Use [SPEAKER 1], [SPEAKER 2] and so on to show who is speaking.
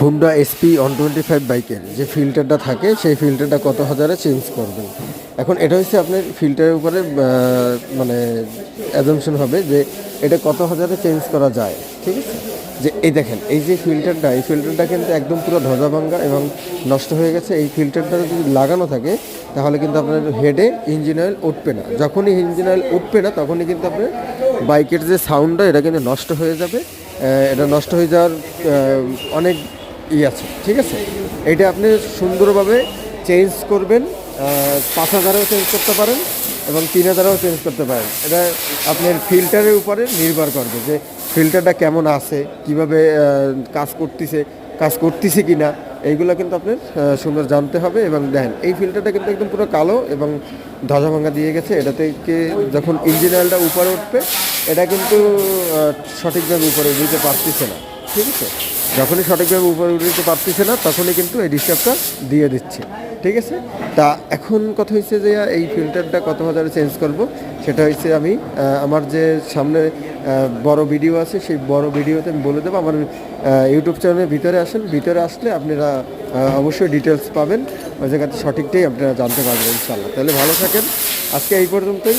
[SPEAKER 1] Honda SP 125 বাইকের যে ফিল্টারটা থাকে সেই ফিল্টারটা কত হাজারে চেঞ্জ করবেন। এখন এটা হচ্ছে আপনার ফিল্টারের উপরে মানে অ্যাজাম্পশন হবে যে এটা কত হাজারে চেঞ্জ করা যায়। ঠিক আছে, যে এই দেখেন এই যে ফিল্টারটা, এই ফিল্টারটা কিন্তু একদম পুরো ধজাভাঙ্গা এবং নষ্ট হয়ে গেছে। এই ফিল্টারটা যদি লাগানো থাকে তাহলে কিন্তু আপনার হেডে ইঞ্জিন অয়েল উঠবে না। যখনই ইঞ্জিন অয়েল উঠবে না তখনই কিন্তু আপনার বাইকের যে সাউন্ডটা এটা কিন্তু নষ্ট হয়ে যাবে। এটা নষ্ট হয়ে যাওয়ার অনেক আছে। ঠিক আছে, এটা আপনি সুন্দরভাবে চেঞ্জ করবেন। 5,000-এও চেঞ্জ করতে পারেন এবং 3,000-এও চেঞ্জ করতে পারেন। এটা আপনার ফিল্টারের উপরে নির্ভর করবে যে ফিল্টারটা কেমন আছে, কিভাবে কাজ করতেছে কি না, এইগুলো কিন্তু আপনার সুন্দর জানতে হবে। এবং দেখেন এই ফিল্টারটা কিন্তু একদম পুরো কালো এবং ধ্বজাভাঙ্গা দিয়ে গেছে। এটা থেকে যখন ইঞ্জিন অয়েলটা উপরে উঠবে এটা কিন্তু সঠিকভাবে উপরে উঠতে পারতেছে না। ঠিক আছে, যখনই সঠিকভাবে উপরে উঠতে পারতেছে না তখনই কিন্তু এই ডিস্টার্বটা দিয়ে দিচ্ছে। ঠিক আছে, তা এখন কথা হচ্ছে যে এই ফিল্টারটা কত হাজারে চেঞ্জ করব, সেটা হচ্ছে আমি আমার যে সামনে বড় ভিডিও আছে সেই বড় ভিডিওতে আমি বলে দেবো। আমার ইউটিউব চ্যানেলের ভিতরে আসেন, ভিতরে আসলে আপনারা অবশ্যই ডিটেলস পাবেন, ওই জায়গাতে সঠিকটাই আপনারা জানতে পারবেন ইনশাআল্লাহ। তাহলে ভালো থাকেন, আজকে এই পর্যন্তই।